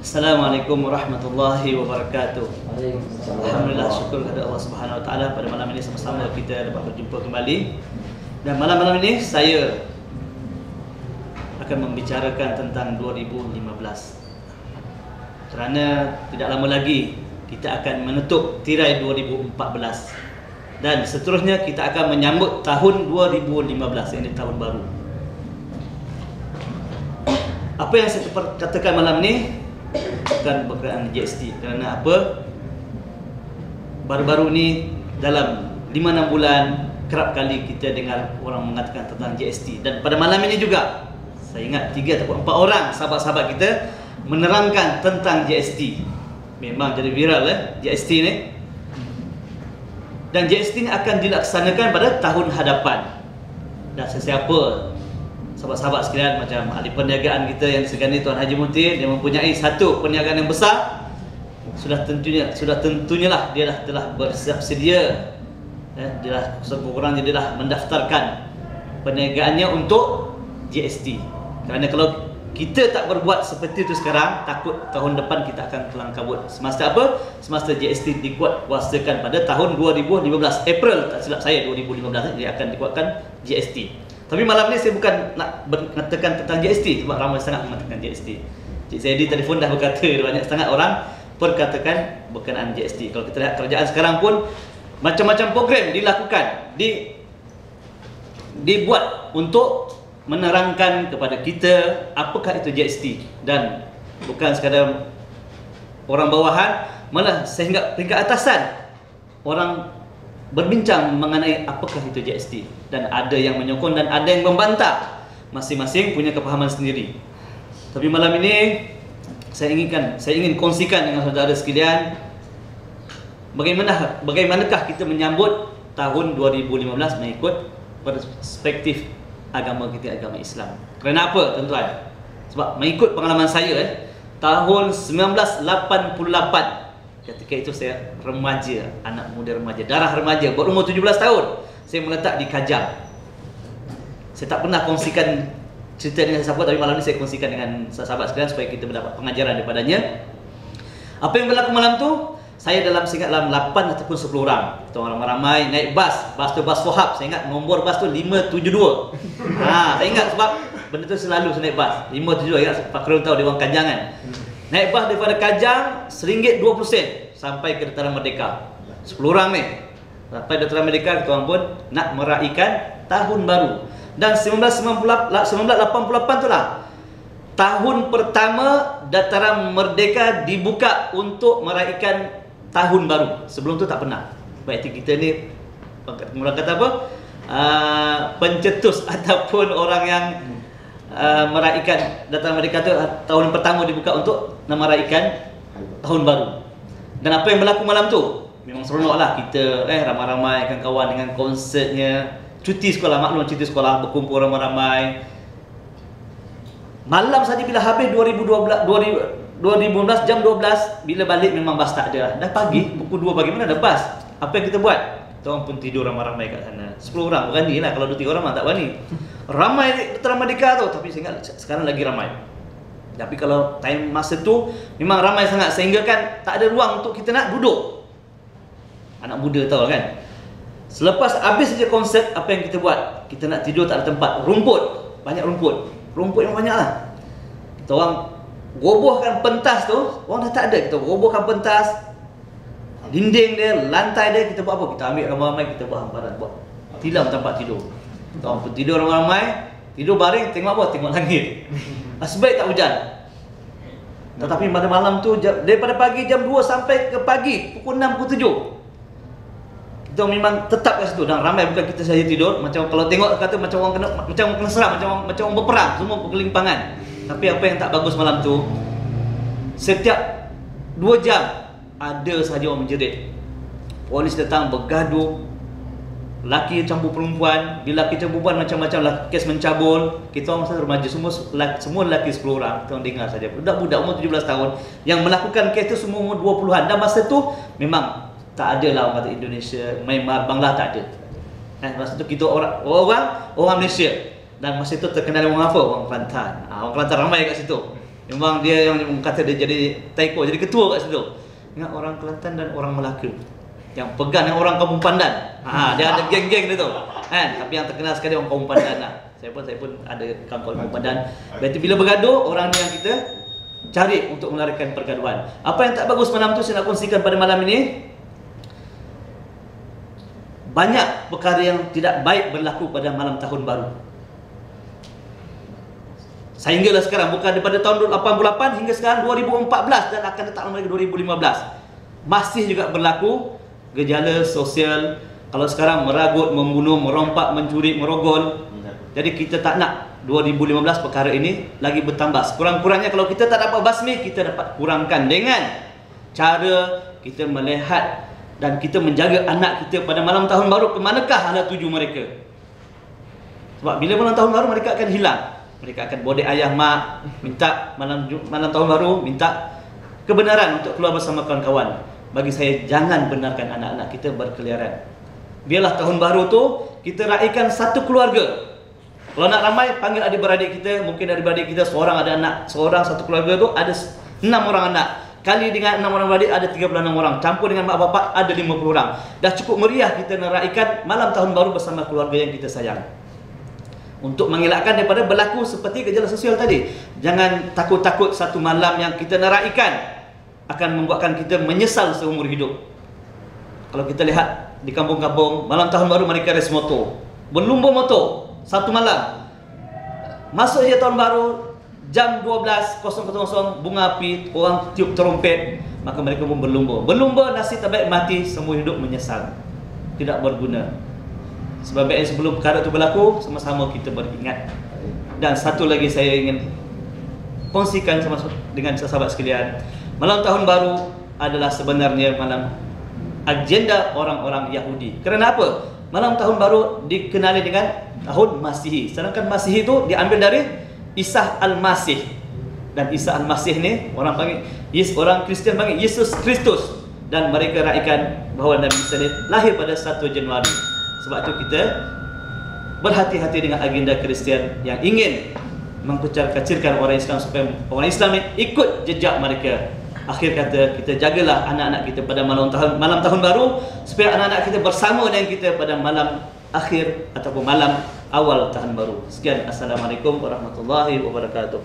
Assalamualaikum warahmatullahi wabarakatuh. Waalaikumsalam. Alhamdulillah, syukur kepada Allah Subhanahu Wa Taala pada malam ini sama-sama kita dapat berjumpa kembali. Dan malam-malam ini saya akan membicarakan tentang 2015. Kerana tidak lama lagi kita akan menutup tirai 2014 dan seterusnya kita akan menyambut tahun 2015, ini tahun baru. Apa yang saya katakan malam ini bukan berkenaan GST. Kerana apa? Baru-baru ni dalam 5-6 bulan kerap kali kita dengar orang mengatakan tentang GST. Dan pada malam ini juga saya ingat 3 atau 4 orang sahabat-sahabat kita menerangkan tentang GST. Memang jadi viral GST ni. Dan GST ni akan dilaksanakan pada tahun hadapan. Dan sesiapa sahabat-sahabat sekalian, macam ahli perniagaan kita yang sekarang ni Tuan Haji Muhtir, dia mempunyai satu perniagaan yang besar, sudah tentunya lah dia telah bersiap sedia, dia dah sekurang dia dah mendaftarkan perniagaannya untuk GST. Kerana kalau kita tak berbuat seperti itu sekarang, takut tahun depan kita akan kelang kabut. Semasa apa? Semasa GST dikuat kuasakan pada tahun 2015, April tak silap saya 2015 dia akan dikuatkan GST. Tapi malam ni saya bukan nak mengatakan tentang GST, sebab ramai sangat mengatakan GST. Cik Zaidi telefon dah berkata, banyak sangat orang perkatakan berkenaan GST. Kalau kita lihat kerajaan sekarang pun macam-macam program dilakukan, dibuat untuk menerangkan kepada kita apakah itu GST. Dan bukan sekadar orang bawahan, malah sehingga peringkat atasan orang berbincang mengenai apakah itu GST. Dan ada yang menyokong dan ada yang membantah. Masing-masing punya kepahaman sendiri. Tapi malam ini saya ingin kongsikan dengan saudara sekalian bagaimanakah kita menyambut tahun 2015 mengikut perspektif agama kita, agama Islam. Kerana apa tuan-tuan? Sebab mengikut pengalaman saya tahun 1988, ketika itu saya remaja, anak muda remaja, darah remaja, berumur 17 tahun, saya meletak di Kajang. Saya tak pernah kongsikan cerita dengan siapa, tapi malam ini saya kongsikan dengan sahabat sekalian supaya kita mendapat pengajaran daripadanya. Apa yang berlaku malam tu? Saya dalam 8 ataupun 10 orang. Kita orang ramai naik bas tu bas Wahab. Saya ingat nombor bas tu 572. Saya ingat sebab benda tu selalu saya naik bas 572. Ingat Pak Kerun tahu dia orang Kajang kan. Naik bas daripada Kajang RM1.20 sampai ke Dataran Merdeka. 10 orang ni. Sampai Dataran Merdeka kita orang pun nak meraihkan tahun baru. Dan 1988 tu lah tahun pertama Dataran Merdeka dibuka untuk meraihkan tahun baru. Sebelum tu tak pernah. Baik kita ni orang kata apa? Pencetus ataupun orang yang meraihkan Dataran Merdeka tu tahun pertama dibuka untuk meraihkan tahun baru. Dan apa yang berlaku malam tu? Memang seronok lah kita ramai-ramai kawan-kawan dengan konsertnya. Cuti sekolah, maklum cuti sekolah, berkumpul ramai-ramai. Malam saja bila habis 2015 jam 12, bila balik memang bas tak ada. Dah pagi, pukul 2 pagi mana ada bas. Apa yang kita buat? Kita orang pun tidur ramai-ramai kat sana. 10 orang berani lah, kalau 2-3 orang memang tak berani. Ramai di Dataran Merdeka tu, tapi saya ingat sekarang lagi ramai. Tapi kalau time masa tu memang ramai sangat sehingga kan tak ada ruang untuk kita nak duduk. Anak muda tahu kan. Selepas habis saja konsert, apa yang kita buat? Kita nak tidur tak ada tempat. Rumput, banyak rumput. Rumput yang banyak lah. Kita orang robohkan pentas tu, orang dah tak ada. Kita robohkan pentas, dinding dia, lantai dia, kita buat apa? Kita ambil ramai-ramai, kita buat hamparan, buat tilam tempat tidur. Kita orang pun tidur ramai-ramai, tidur baring, tengok apa? Tengok langit. Sebaik tak hujan. Tetapi pada malam tu, daripada pagi jam 2 sampai ke pagi pukul 6, pukul 7, kita memang tetap kat situ. Dan ramai, bukan kita saja tidur. Macam kalau tengok kata macam orang kena serang, macam orang berperang, semua berkelimpangan. Tapi apa yang tak bagus malam tu, setiap 2 jam ada sahaja orang menjerit. Polis datang bergaduh, laki campur perempuan. Bila laki campur perempuan macam-macam, kes mencabul. Kita orang masa remaja, semua lelaki 10 orang. Kita orang dengar saja. Budak-budak umur 17 tahun yang melakukan kes tu semua umur 20-an. Dan masa tu memang tak ada lah orang kata Indonesia, Myanmar, Bangla tak ada. Masa tu kita orang Malaysia. Dan masa itu terkenal orang apa? Orang Kelantan. Orang Kelantan ramai kat situ. Memang dia yang kata dia jadi taiko, jadi ketua kat situ. Ingat orang Kelantan dan orang Melaka. Yang pegang yang orang Kampung Pandan. Dia ada geng-geng dia tu. Kan? Tapi yang terkenal sekali orang Kampung Pandan lah. Saya pun ada kawan-kawan Kampung Pandan. Berarti bila bergaduh, orang ni yang kita cari untuk melarikan pergaduhan. Apa yang tak bagus malam tu saya nak kongsikan pada malam ini. Banyak perkara yang tidak baik berlaku pada malam tahun baru. Sehinggalah sekarang, bukan daripada tahun 88 hingga sekarang 2014 dan akan datang lagi 2015. Masih juga berlaku gejala sosial. Kalau sekarang meragut, membunuh, merompak, mencuri, merogol. Jadi kita tak nak 2015 perkara ini lagi bertambah. Sekurang-kurangnya kalau kita tak dapat basmi, kita dapat kurangkan dengan cara kita melihat dan kita menjaga anak kita pada malam tahun baru. Ke manakah hala tuju mereka? Sebab bila malam tahun baru mereka akan hilang. Mereka akan bodek ayah mak, minta malam tahun baru, minta kebenaran untuk keluar bersama kawan-kawan. Bagi saya, jangan benarkan anak-anak kita berkeliaran. Biarlah tahun baru tu kita raikan satu keluarga. Kalau nak ramai, panggil adik-beradik kita. Mungkin adik-beradik kita seorang ada anak, seorang satu keluarga tu ada 6 orang anak. Kali dengan 6 orang beradik ada 36 orang. Campur dengan mak bapak ada 50 orang. Dah cukup meriah kita meraikan malam tahun baru bersama keluarga yang kita sayang. Untuk mengelakkan daripada berlaku seperti gejala sosial tadi. Jangan takut-takut satu malam yang kita naraikan akan membuatkan kita menyesal seumur hidup. Kalau kita lihat di kampung-kampung, malam tahun baru mereka race motor, berlumba motor satu malam. Masuk je tahun baru, jam 12.00 bunga api, orang tiup terompet, maka mereka pun berlumba. Berlumba nasib terbaik mati, semua hidup menyesal. Tidak berguna. Sebab baiknya sebelum perkara itu berlaku, sama-sama kita beringat. Dan satu lagi saya ingin kongsikan dengan sahabat sekalian. Malam tahun baru adalah sebenarnya malam agenda orang-orang Yahudi. Kerana apa? Malam tahun baru dikenali dengan tahun Masihi. Sedangkan Masihi itu diambil dari Isa Al-Masih. Dan Isa Al-Masih ni orang panggil, orang Kristian panggil Yesus Kristus. Dan mereka raikan bahawa Nabi Isa lahir pada 1 Januari. Sebab itu kita berhati-hati dengan agenda Kristian yang ingin mengkucar-kacirkan orang Islam supaya orang Islam ni ikut jejak mereka. Akhir kata, kita jagalah anak-anak kita pada malam tahun baru supaya anak-anak kita bersama dengan kita pada malam akhir ataupun malam awal tahun baru. Sekian, Assalamualaikum warahmatullahi wabarakatuh.